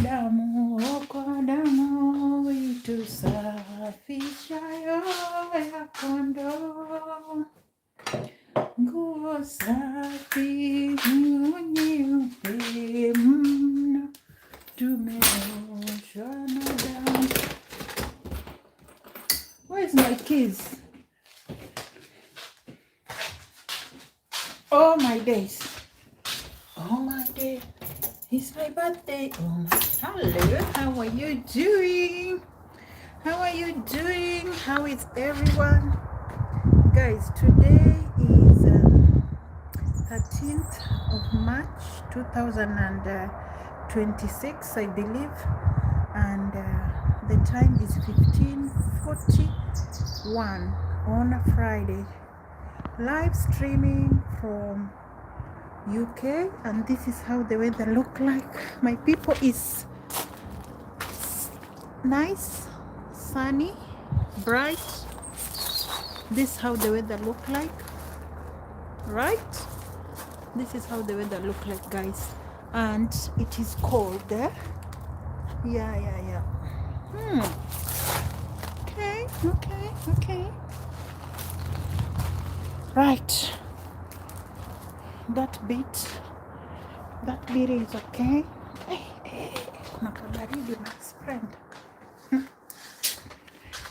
damu, kwa damu itusafishayo ya kondoo. Nguo safi nyeupe mno, tumeoshwa na damu. Where's my keys? Oh my days. Oh my day. It's my birthday. Oh my. Hello. How are you doing? How are you doing? How is everyone? Guys, today is 13th of March 2026, I believe. And the time is 15:41 on a Friday. Live streaming from UK, and this is how the weather look like. My people, is nice, sunny, bright. This is how the weather look like, right? This is how the weather look like, guys, and it is cold there. Yeah. Okay. Right, that beat is okay. Kuna kabaridi, my friend.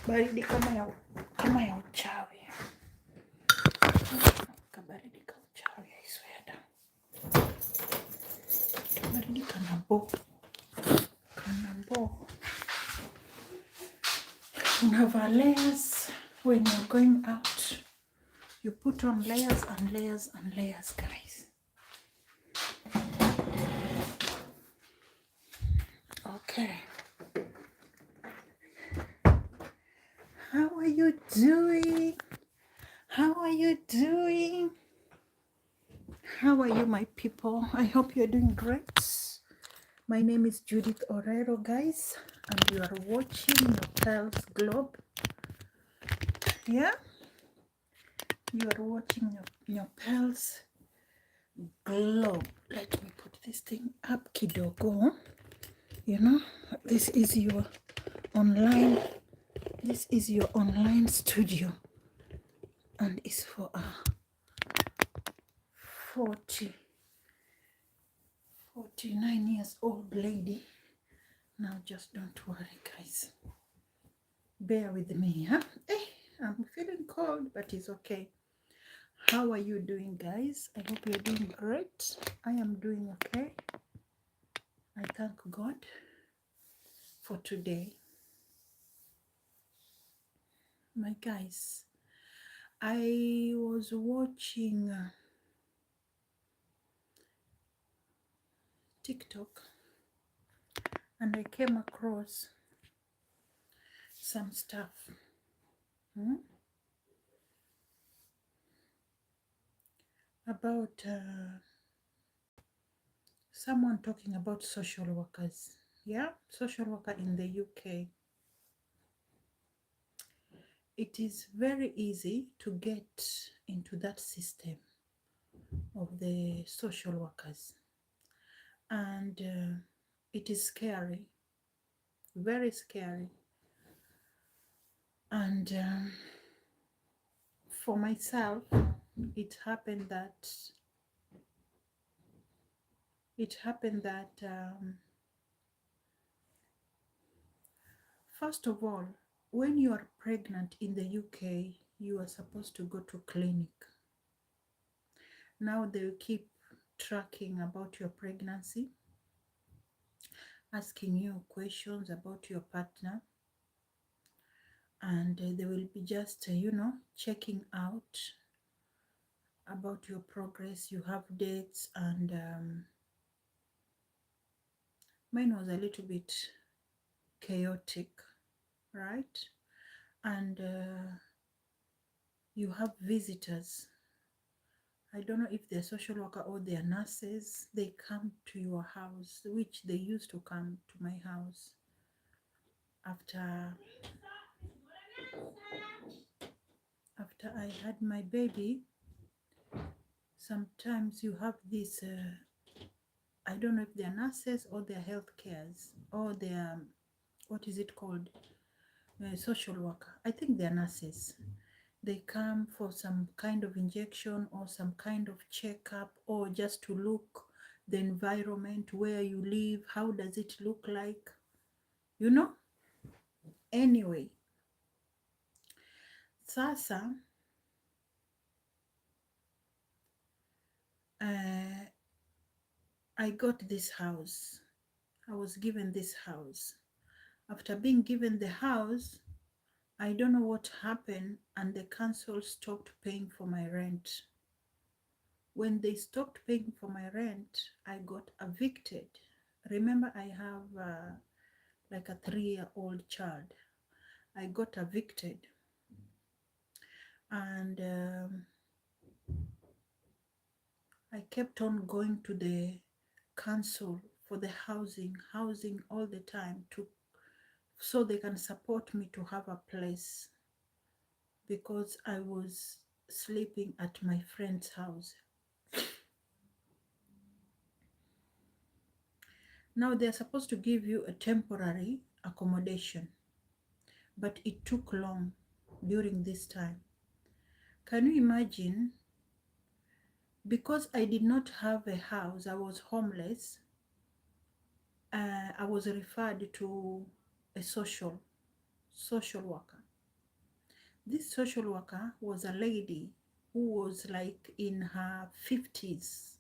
Baridi kama ya uchawi. Kabaridi ka uchawi, I swear down. Kabaridi kanabo. Unavaa layers when you're going out. You put on layers and layers and layers, guys. Okay. How are you doing? How are you doing? How are you, my people? I hope you're doing great. My name is Judith Orero, guys, and you are watching your Pearls Globe. Yeah? You are watching your Pearls Globe. Let me put this thing up, kidogo. You know, this is your online studio, and it's for a 49 years old lady. Now just don't worry, guys. Bear with me, huh? I'm feeling cold, but it's okay. How are you doing, guys? I hope you're doing great. I am doing okay. I thank God for today. My guys, I was watching TikTok, and I came across some stuff. About someone talking about social workers. Yeah, social worker in the UK. It is very easy to get into that system of the social workers, and it is scary, very scary. And for myself, it happened that first of all, when you are pregnant in the UK, you are supposed to go to clinic. Now they keep tracking about your pregnancy, asking you questions about your partner, and they will be just checking out about your progress. You have dates, and mine was a little bit chaotic, right? And you have visitors. I don't know if they're social worker or they're nurses. They come to your house, which they used to come to my house after I had my baby. Sometimes you have this I don't know if they're nurses or they're health cares or they're, what is it called? Social worker. I think they're nurses. They come for some kind of injection or some kind of checkup or just to look the environment where you live. How does it look like? You know? Anyway, sasa I got this house. I was given this house. After being given the house, I don't know what happened, and the council stopped paying for my rent. When they stopped paying for my rent, I got evicted. Remember, I have like a 3-year-old child. I got evicted, and I kept on going to the council for the housing all the time to so they can support me to have a place, because I was sleeping at my friend's house. Now they're supposed to give you a temporary accommodation, but it took long during this time. Can you imagine? Because I did not have a house, I was homeless. I was referred to a social worker. This social worker was a lady who was like in her 50s,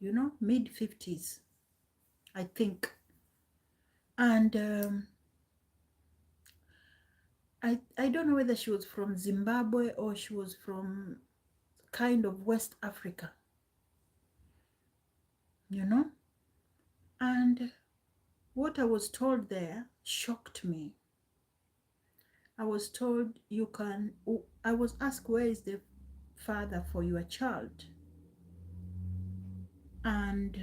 you know, mid 50s, I think. And I don't know whether she was from Zimbabwe or she was from kind of West Africa, you know. And what I was told there shocked me. I was told I was asked, where is the father for your child? And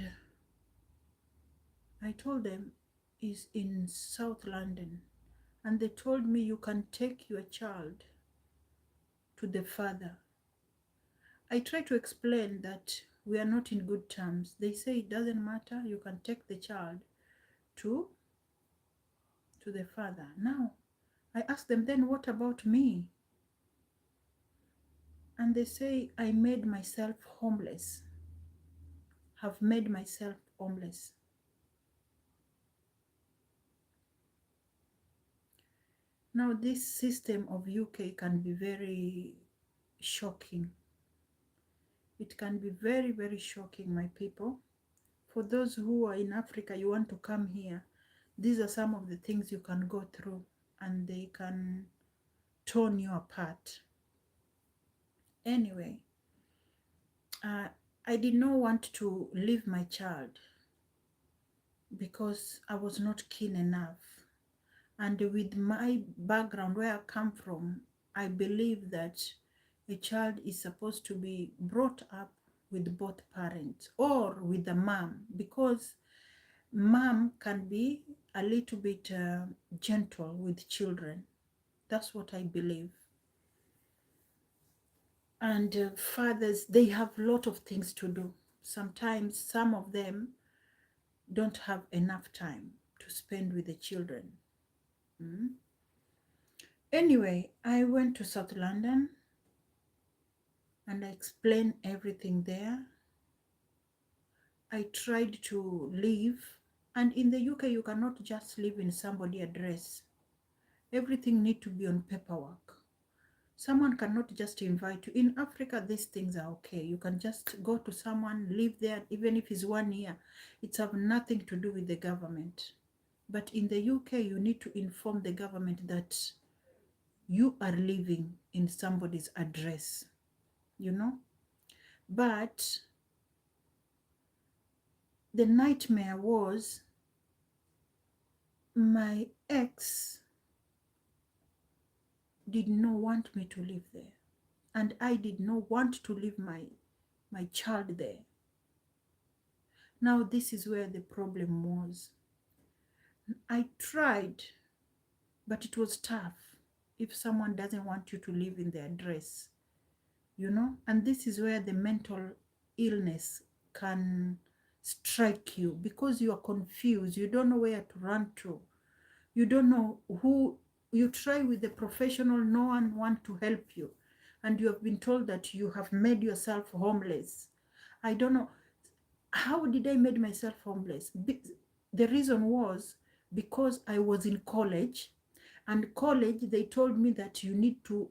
I told them he's in South London. And they told me, you can take your child to the father. I tried to explain that we are not in good terms. They say it doesn't matter, you can take the child to the father. Now, I asked them, then what about me? And they say, I made myself homeless, have made myself homeless. Now, this system of UK can be very shocking. It can be very, very shocking, my people. For those who are in Africa, you want to come here, these are some of the things you can go through, and they can torn you apart. Anyway, I did not want to leave my child because I was not keen enough. And with my background, where I come from, I believe that a child is supposed to be brought up with both parents or with the mom, because mom can be a little bit gentle with children. That's what I believe. And fathers, they have a lot of things to do. Sometimes some of them don't have enough time to spend with the children. Anyway, I went to South London and I explained everything there. I tried to live, and in the UK you cannot just live in somebody's address. Everything needs to be on paperwork. Someone cannot just invite you. In Africa, these things are okay. You can just go to someone, live there, even if it's 1 year. It's have nothing to do with the government. But in the UK, you need to inform the government that you are living in somebody's address, you know. But the nightmare was my ex did not want me to live there. And I did not want to leave my child there. Now, this is where the problem was. I tried, but it was tough if someone doesn't want you to live in their address, you know. And this is where the mental illness can strike you because you are confused. You don't know where to run to. You don't know who. You try with the professional, no one wants to help you. And you have been told that you have made yourself homeless. I don't know. How did I made myself homeless? The reason was because I was in college. And college, they told me that you need to,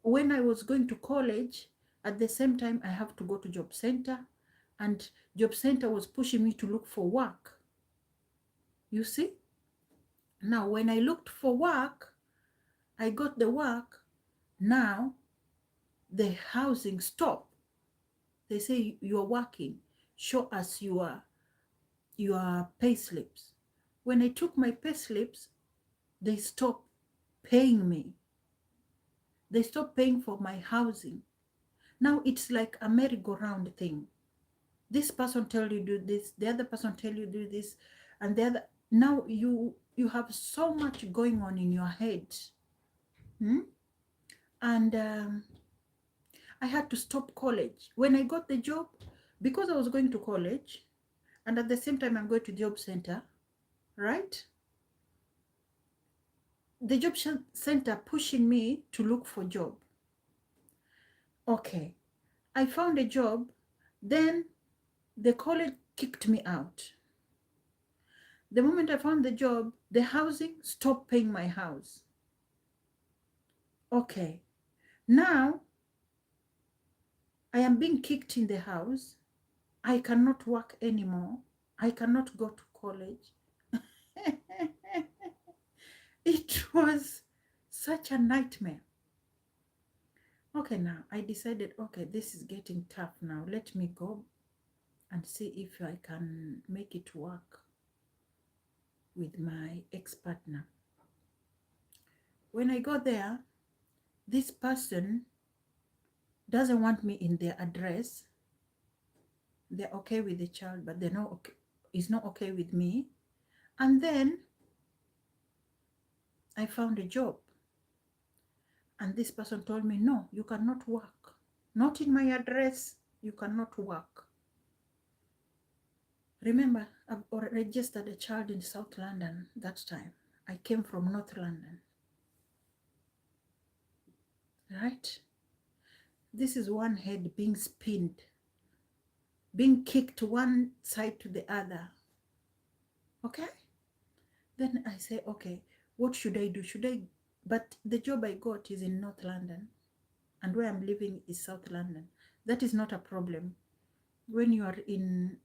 when I was going to college, at the same time, I have to go to job center. And job center was pushing me to look for work. You see? Now, when I looked for work, I got the work. Now, the housing stop. They say, you are working. Show us your pay slips. When I took my pay slips, they stopped paying me. They stopped paying for my housing. Now it's like a merry-go-round thing. This person tell you do this, the other person tell you do this, and the other. Now you have so much going on in your head. And I had to stop college. When I got the job, because I was going to college, and at the same time I'm going to job center, right? The job center pushing me to look for job. Okay, I found a job, then the college kicked me out. The moment I found the job, the housing stopped paying my house. Okay, now I am being kicked in the house. I cannot work anymore. I cannot go to college. It was such a nightmare. Okay, now I decided, okay, this is getting tough now. Let me go and see if I can make it work with my ex-partner. When I got there, this person doesn't want me in their address. They're okay with the child, but they're not okay. It's not okay with me. And then I found a job. And this person told me, no, you cannot work. Not in my address, you cannot work. Remember, I've already registered a child in South London that time. I came from North London. Right? This is one head being spinned, being kicked one side to the other. Okay? Then I say, okay, what should I do? But the job I got is in North London, and where I'm living is South London. That is not a problem. When you are in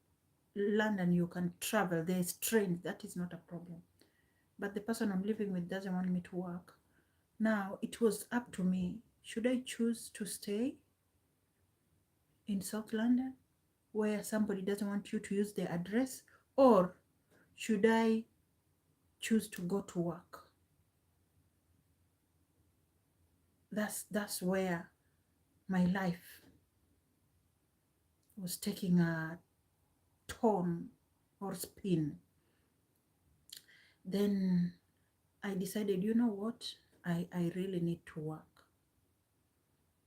London, you can travel. There's trains. That is not a problem. But the person I'm living with doesn't want me to work. Now, it was up to me. Should I choose to stay in South London, where somebody doesn't want you to use their address, or should I choose to go to work? That's where my life was taking a turn or spin. Then I decided, you know what? I really need to work.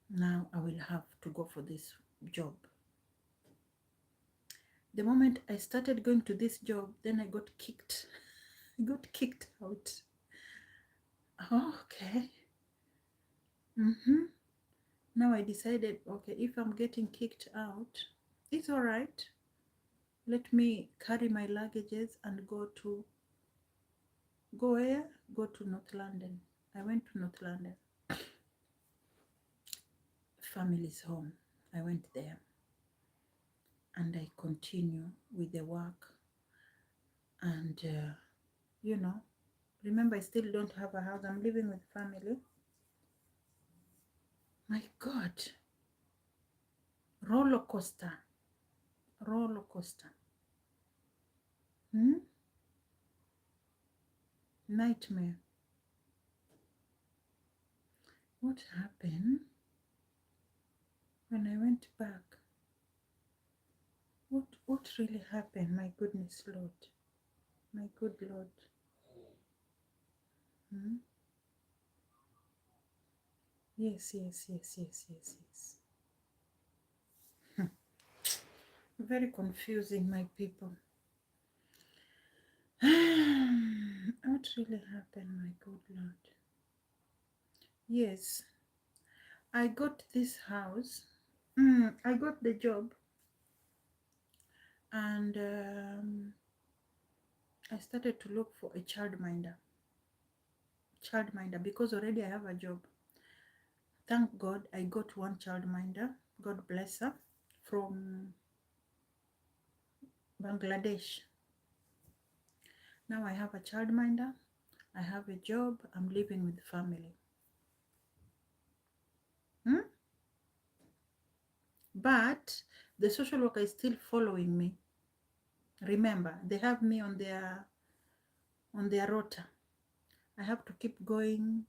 Now I will have to go for this job. The moment I started going to this job, then I got kicked. I got kicked out. Okay. Now I decided, okay, if I'm getting kicked out, it's all right. Let me carry my luggages and go where? Go to North London. I went to North London. Family's home. I went there. And I continue with the work. And, you know, remember, I still don't have a house. I'm living with family. My God. Roller coaster. Roller coaster. Nightmare. What happened when I went back? What really happened? My goodness, Lord. My good Lord. Yes. Very confusing, my people. What really happened, my good Lord? Yes, I got this house. I got the job, and I started to look for a childminder because already I have a job. Thank God I got one childminder. God bless her, from Bangladesh. Now I have a childminder. I have a job. I'm living with the family. Hmm? But the social worker is still following me. Remember, they have me on their rota. I have to keep going,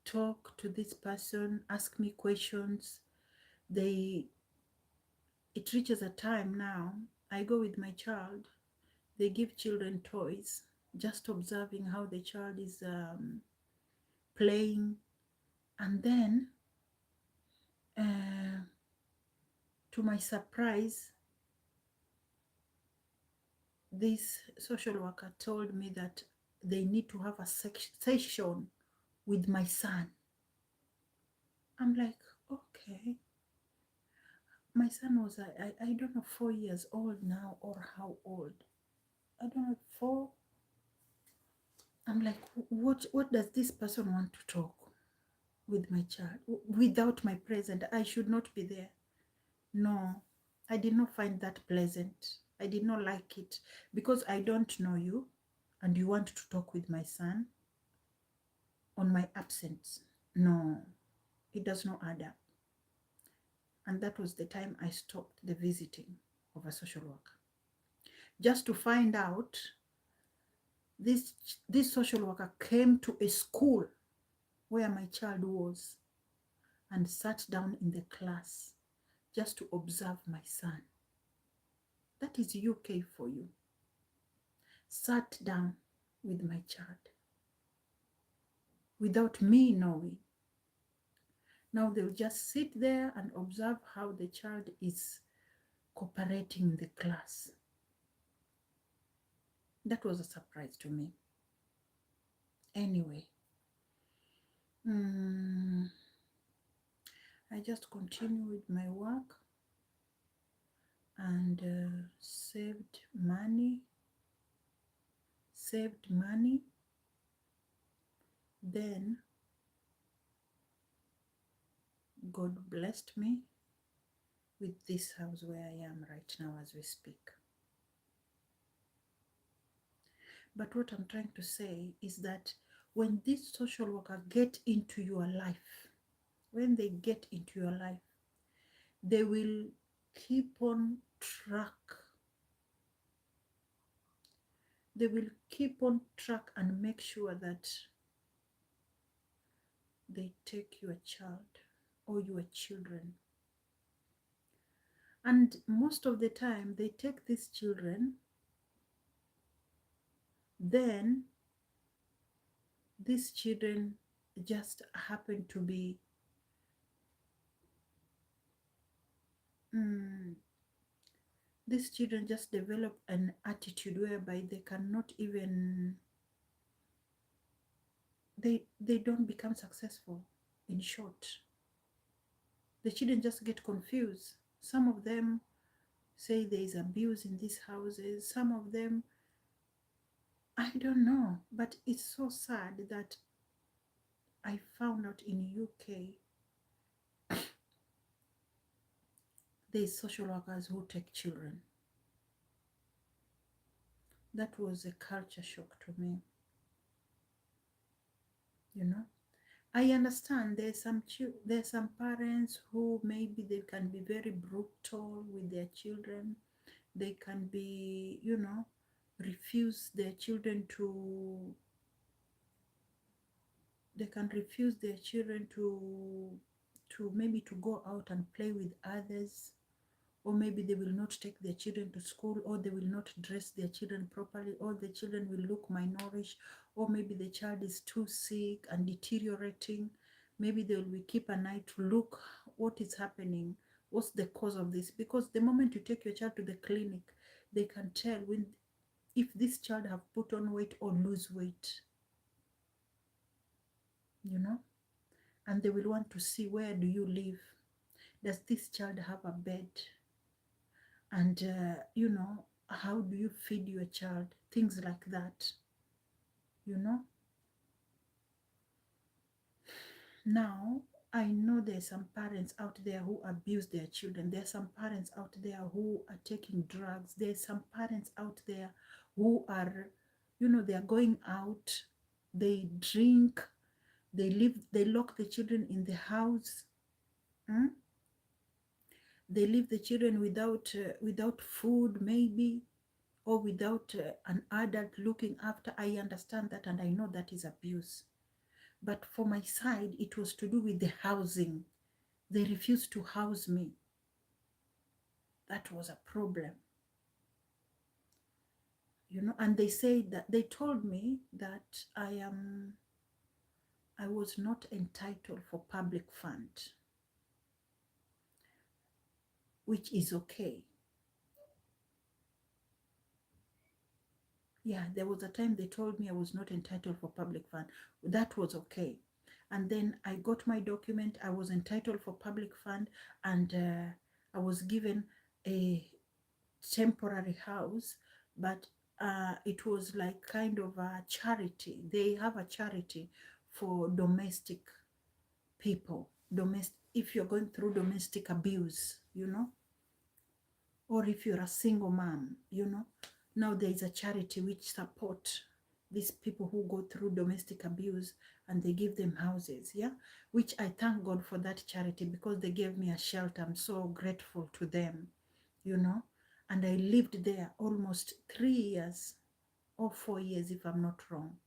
talk to this person, ask me questions. It reaches a time now, I go with my child. They give children toys, just observing how the child is playing. And then, uh, to my surprise, this social worker told me that they need to have a session with my son. I'm like, okay. My son was, I don't know, 4 years old now, or how old. I don't know, 4. I'm like, what does this person want to talk with my child without my presence? I should not be there. No, I did not find that pleasant. I did not like it, because I don't know you and you want to talk with my son on my absence. No, it does not add up. And that was the time I stopped the visiting of a social worker, just to find out this social worker came to a school where my child was and sat down in the class just to observe my son. That is UK for you. Sat down with my child without me knowing. Now they'll just sit there and observe how the child is cooperating in the class. That was a surprise to me. Anyway, I just continue with my work and saved money. Then God blessed me with this house where I am right now as we speak. But what I'm trying to say is that when these social workers get into your life, when they get into your life, they will keep on track. They will keep on track and make sure that they take your child or your children. And most of the time, they take these children, then these children just happen to be these children just develop an attitude whereby they cannot even, they don't become successful. In short, the children just get confused. Some of them say there is abuse in these houses. Some of them, I don't know, but it's so sad that I found out in UK there's social workers who take children. That was a culture shock to me. You know, I understand there's some parents who maybe they can be very brutal with their children. They can be, refuse their children to, they can refuse their children to maybe to go out and play with others, or maybe they will not take their children to school, or they will not dress their children properly, or the children will look malnourished, or maybe the child is too sick and deteriorating. Maybe they will keep an eye to look what is happening What's the cause of this? Because the moment you take your child to the clinic, they can tell when if this child have put on weight or lose weight, you know, and they will want to see, where do you live? Does this child have a bed? And you know, how do you feed your child? Things like that, you know. Now, I know there's some parents out there who abuse their children. There's some parents out there who are taking drugs. There's some parents out there who are, you know, they are going out, they drink, they live, they lock the children in the house. Hmm? They leave the children without food, maybe, or without an adult looking after. I understand that, and I know that is abuse. But for my side, it was to do with the housing. They refused to house me. That was a problem, you know. And they said that, they told me that I was not entitled for public fund, which is okay. Yeah, there was a time they told me I was not entitled for public fund. That was okay. And then I got my document. I was entitled for public fund, and I was given a temporary house, but it was like kind of a charity. They have a charity for domestic people, if you're going through domestic abuse, you know, or if you're a single mom, you know. Now there is a charity which support these people who go through domestic abuse, and they give them houses, yeah, which I thank God for that charity, because they gave me a shelter. I'm so grateful to them, you know. And I lived there almost 3 years or 4 years, if I'm not wrong.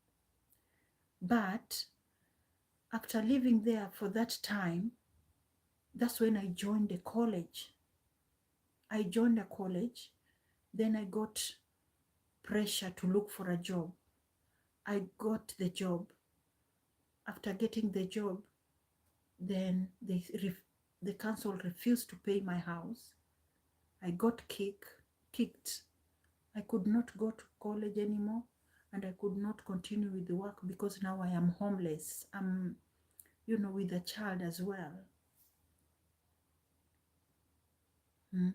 But after living there for that time, that's when I joined the college. I joined a college, then I got pressure to look for a job. I got the job. After getting the job, then the council refused to pay my house. I got kicked. I could not go to college anymore, and I could not continue with the work, because now I am homeless. I'm, you know, with a child as well. Hmm?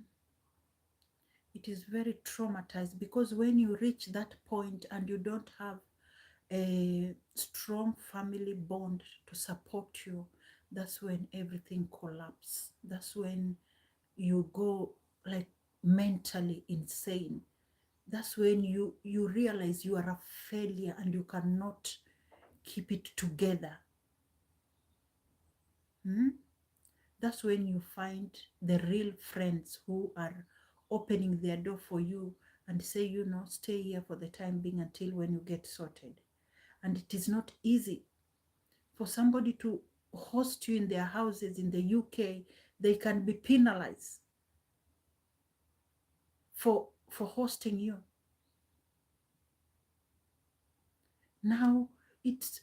It is very traumatized, because when you reach that point and you don't have a strong family bond to support you, that's when everything collapses. That's when you go like mentally insane. That's when you realize you are a failure and you cannot keep it together. Hmm? That's when you find the real friends who are opening their door for you and say, you know, stay here for the time being until when you get sorted. And it is not easy for somebody to host you in their houses in the UK. They can be penalized for hosting you. Now, it's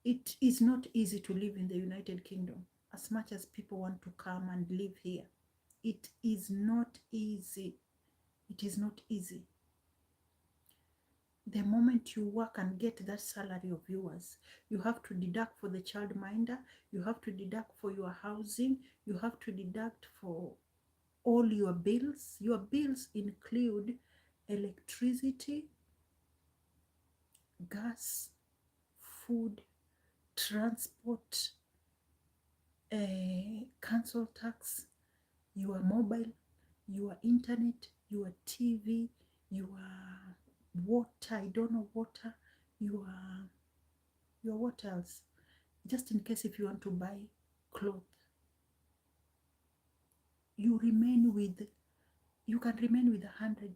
it is not easy to live in the United Kingdom. As much as people want to come and live here, it is not easy. It is not easy. The moment you work and get that salary of yours, you have to deduct for the childminder, you have to deduct for your housing, you have to deduct for all your bills. Your bills include electricity, gas, food, transport, council tax, your mobile, your internet, your TV, your water, I don't know, water, your what else? Just in case if you want to buy clothes, you can remain with £100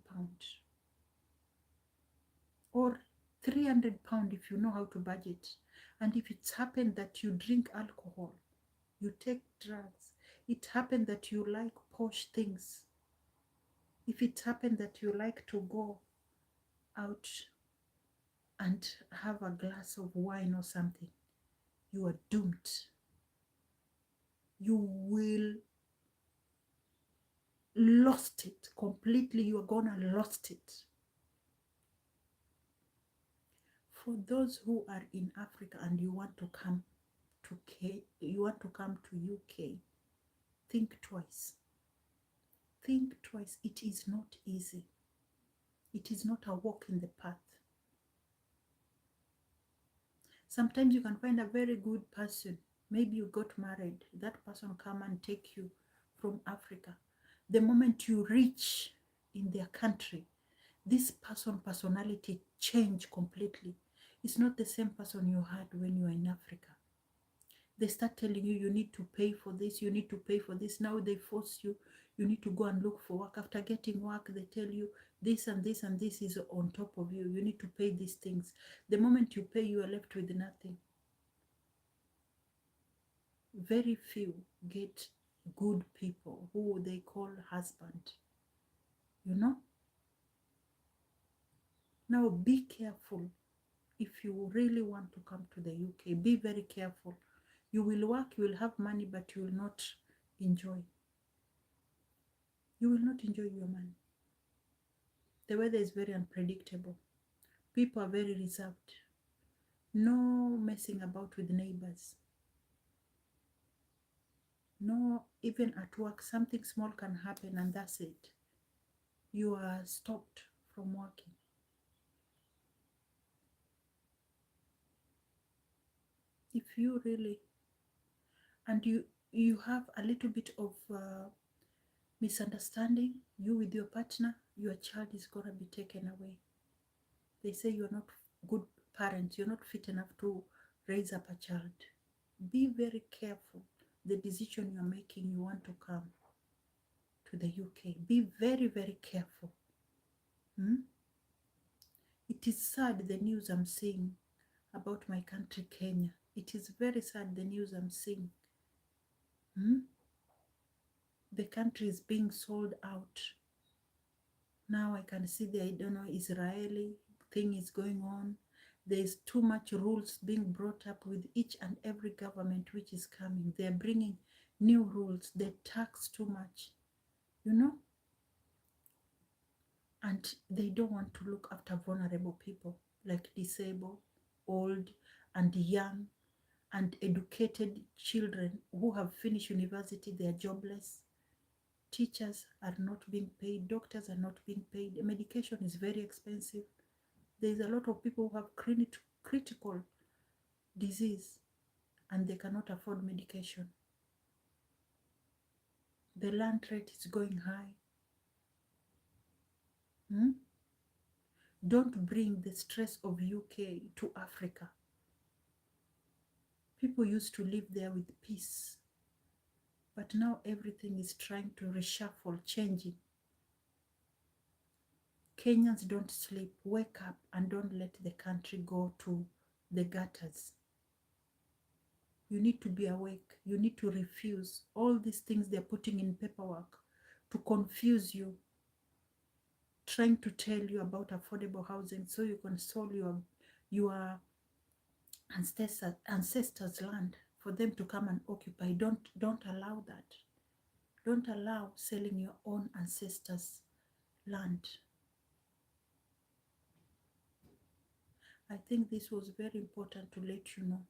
or £300 if you know how to budget. And if it's happened that you drink alcohol, you take drugs, it happened that you like posh things, if it happened that you like to go out and have a glass of wine or something, you are doomed. you will lost it completely. You are gonna lost it. For those who are in Africa and you want to come to you want to come to UK, think twice. Think twice. It is not easy. It is not a walk in the path. Sometimes you can find a very good person. Maybe you got married. That person come and take you from Africa. The moment you reach in their country, this personality change completely. It's not the same person you had when you were in Africa. They start telling you, you need to pay for this, you need to pay for this. Now they force you, you need to go and look for work. After getting work, they tell you this and this and this is on top of you. You need to pay these things. The moment you pay, you are left with nothing. Very few get good people who they call husband. You know? Now be careful. If you really want to come to the UK, be very careful. You will work, you will have money, but you will not enjoy. You will not enjoy your money. The weather is very unpredictable. People are very reserved. No messing about with neighbors. No, even at work, something small can happen and that's it. You are stopped from working. If you really, and you have a little bit of misunderstanding, you with your partner, your child is going to be taken away. They say you're not good parents, you're not fit enough to raise up a child. Be very careful the decision you're making. You want to come to the UK, be very, very careful. It is sad the news I'm seeing about my country, Kenya. It is very sad the news I'm seeing. The country is being sold out. Now I can see the, I don't know, Israeli thing is going on. There's too much rules being brought up with each and every government which is coming. They're bringing new rules. They tax too much, you know? And they don't want to look after vulnerable people like disabled, old, and young, and educated children who have finished university. They are jobless. Teachers are not being paid. Doctors are not being paid. Medication is very expensive. There's a lot of people who have critical disease and they cannot afford medication. The land rate is going high. Don't bring the stress of UK to Africa. People used to live there with peace. But now everything is trying to reshuffle, changing. Kenyans, don't sleep. Wake up and don't let the country go to the gutters. You need to be awake. You need to refuse all these things they're putting in paperwork to confuse you, trying to tell you about affordable housing so you can sell your ancestors' land for them to come and occupy. Don't allow that. Don't allow selling your own ancestors' land. I think this was very important to let you know.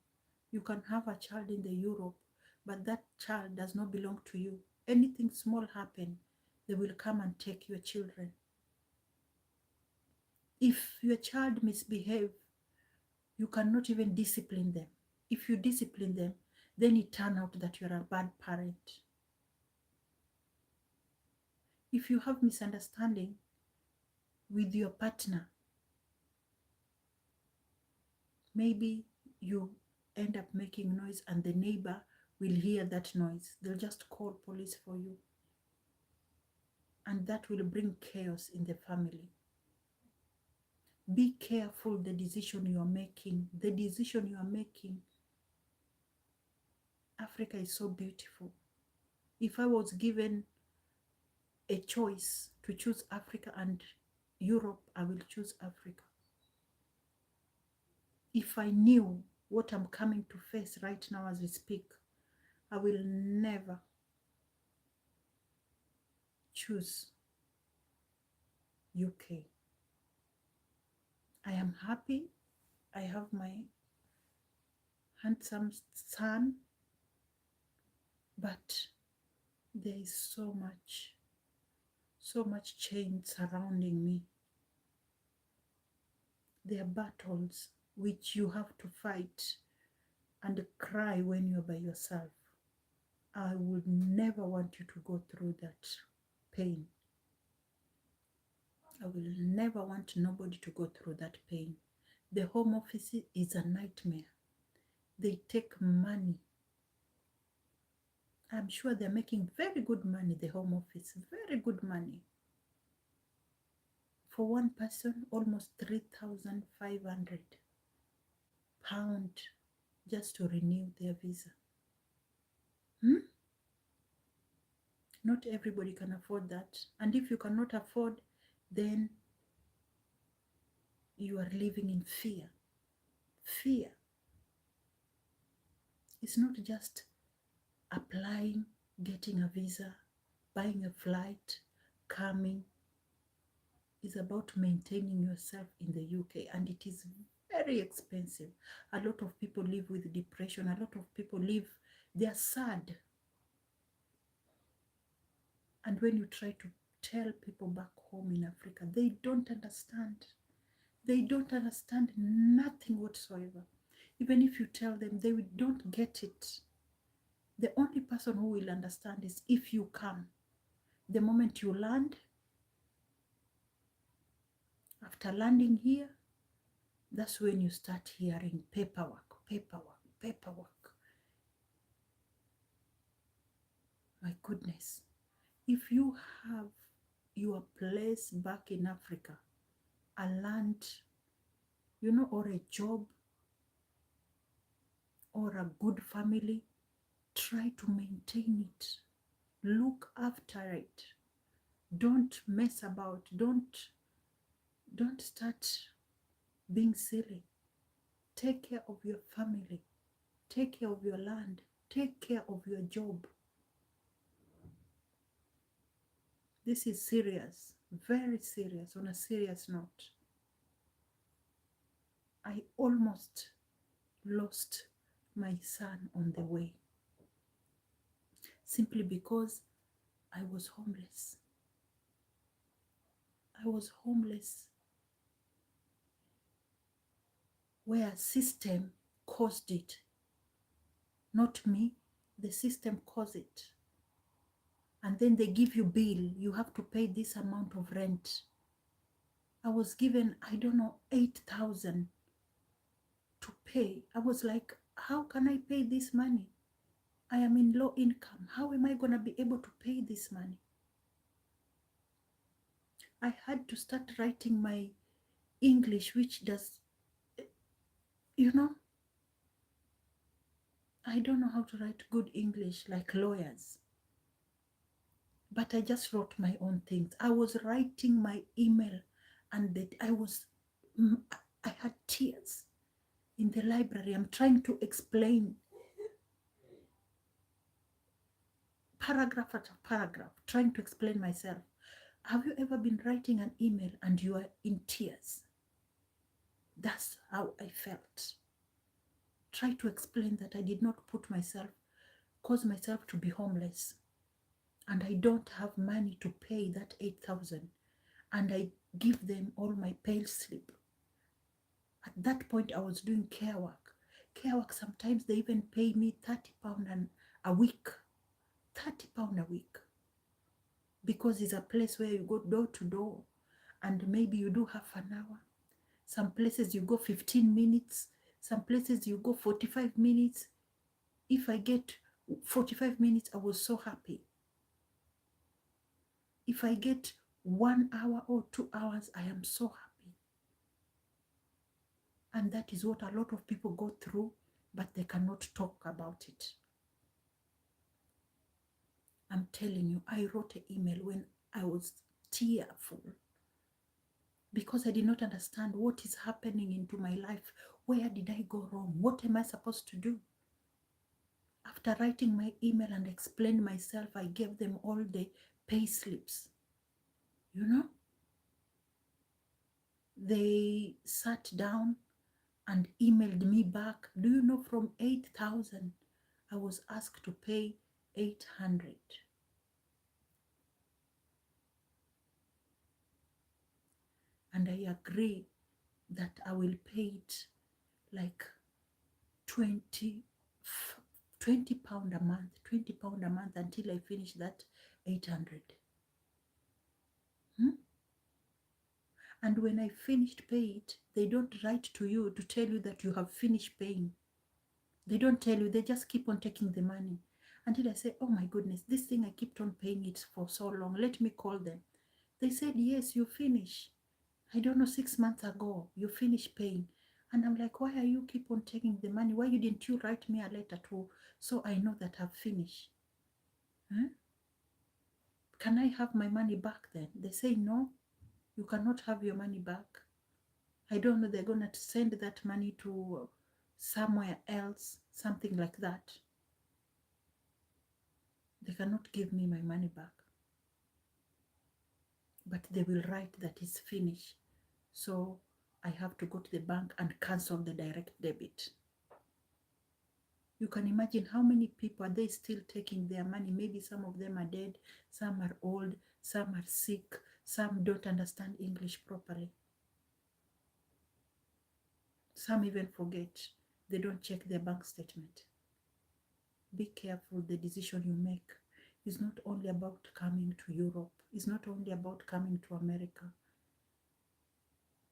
You can have a child in the Europe, but that child does not belong to you. Anything small happen, they will come and take your children. If your child misbehave, you cannot even discipline them. If you discipline them, then it turns out that you're a bad parent. If you have misunderstanding with your partner, maybe you end up making noise and the neighbor will hear that noise. They'll just call police for you. And that will bring chaos in the family. Be careful the decision you are making. The decision you are making. Africa is so beautiful. If I was given a choice to choose Africa and Europe, I will choose Africa. If I knew what I'm coming to face right now as we speak, I will never choose UK. I am happy. I have my handsome son, but there is so much change surrounding me. There are battles which you have to fight and cry when you're by yourself. I would never want you to go through that pain. I will never want nobody to go through that pain. The home office is a nightmare. They take money. I'm sure they're making very good money, the home office, very good money. For one person, almost £3,500 just to renew their visa. Not everybody can afford that. And if you cannot afford, then you are living in fear. Fear. It's not just applying, getting a visa, buying a flight, coming. It's about maintaining yourself in the UK, and it is very expensive. A lot of people live with depression. A lot of people they are sad. And when you try to tell people back home in Africa, they don't understand. They don't understand nothing whatsoever. Even if you tell them, they don't get it. The only person who will understand is if you come. The moment you land, after landing here, that's when you start hearing paperwork. My goodness. If you have your place back in Africa, a land, or a job, or a good family, try to maintain it. Look after it. Don't mess about. Don't start being silly. Take care of your family. Take care of your land. Take care of your job. This is serious, very serious, on a serious note. I almost lost my son on the way, simply because I was homeless. I was homeless where system caused it. Not me, the system caused it. And then they give you bill, you have to pay this amount of rent. I was given, 8,000 to pay. I was like, how can I pay this money? I am in low income. How am I going to be able to pay this money? I had to start writing my English, which does, I don't know how to write good English like lawyers. But I just wrote my own things. I was writing my email, and that I had tears in the library. I'm trying to explain paragraph after paragraph, trying to explain myself. Have you ever been writing an email and you are in tears? That's how I felt. Try to explain that I did not cause myself to be homeless. And I don't have money to pay that 8,000. And I give them all my pay slip. At that point, I was doing care work. Care work, sometimes they even pay me £30 a week. £30 a week. Because it's a place where you go door to door. And maybe you do half an hour. Some places you go 15 minutes. Some places you go 45 minutes. If I get 45 minutes, I was so happy. If I get 1 hour or 2 hours, I am so happy. And that is what a lot of people go through, but they cannot talk about it. I'm telling you, I wrote an email when I was tearful, because I did not understand what is happening into my life. Where did I go wrong? What am I supposed to do? After writing my email and explained myself, I gave them all the pay slips. You know, they sat down and emailed me back. Do you know, from 8,000, I was asked to pay 800. And I agree that I will pay it like 20 pound a month, 20 pound a month until I finish that 800. And when I finished pay it, they don't write to you to tell you that you have finished paying. They don't tell you, they just keep on taking the money until I say, oh my goodness, this thing I kept on paying it for so long, let me call them. They said, yes, you finish. I don't know, 6 months ago, you finished paying. And I'm like, why are you keep on taking the money? Why didn't you write me a letter too, so I know that I've finished? Huh? Can I have my money back then? They say, no, you cannot have your money back. I don't know, they're going to send that money to somewhere else, something like that. They cannot give me my money back. But they will write that it's finished. So I have to go to the bank and cancel the direct debit. You can imagine how many people are they still taking their money. Maybe some of them are dead, some are old, some are sick, some don't understand English properly. Some even forget. They don't check their bank statement. Be careful. The decision you make is not only about coming to Europe. It's not only about coming to America.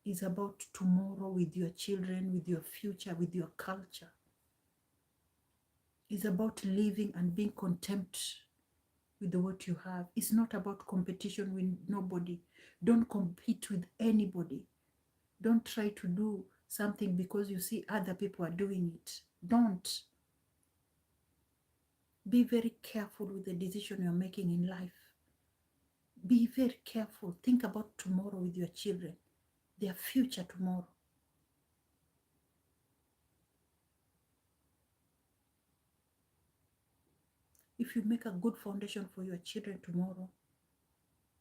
It's about tomorrow with your children, with your future, with your culture. It's about living and being content with what you have. It's not about competition with nobody. Don't compete with anybody. Don't try to do something because you see other people are doing it. Don't. Be very careful with the decision you're making in life. Be very careful. Think about tomorrow with your children, their future tomorrow. If you make a good foundation for your children tomorrow,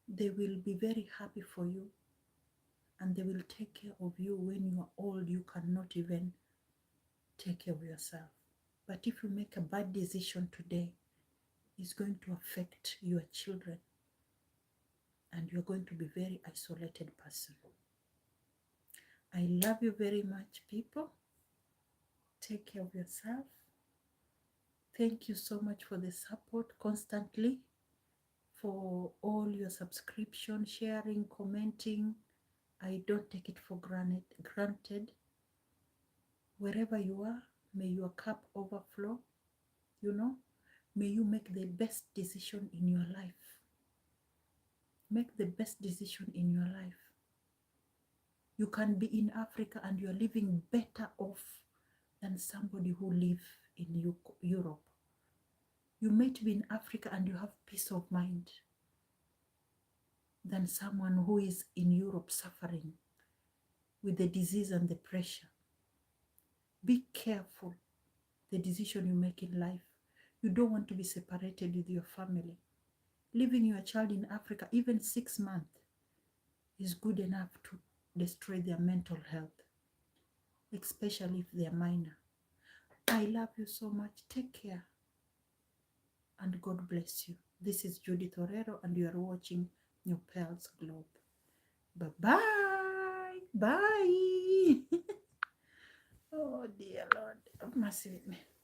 they will be very happy for you and they will take care of you. When you are old, you cannot even take care of yourself. But if you make a bad decision today, it's going to affect your children and you're going to be a very isolated person. I love you very much, people. Take care of yourself. Thank you so much for the support constantly, for all your subscription, sharing, commenting. I don't take it for granted. Wherever you are, may your cup overflow, May you make the best decision in your life. Make the best decision in your life. You can be in Africa and you're living better off than somebody who lives in Europe. You might be in Africa and you have peace of mind than someone who is in Europe suffering with the disease and the pressure. Be careful the decision you make in life. You don't want to be separated with your family. Leaving your child in Africa, even 6 months, is good enough to destroy their mental health, especially if they're minor. I love you so much. Take care. And God bless you. This is Judith Orero and you are watching New Pearls Globe. Bye-bye. Bye. Oh, dear Lord. Have mercy with me.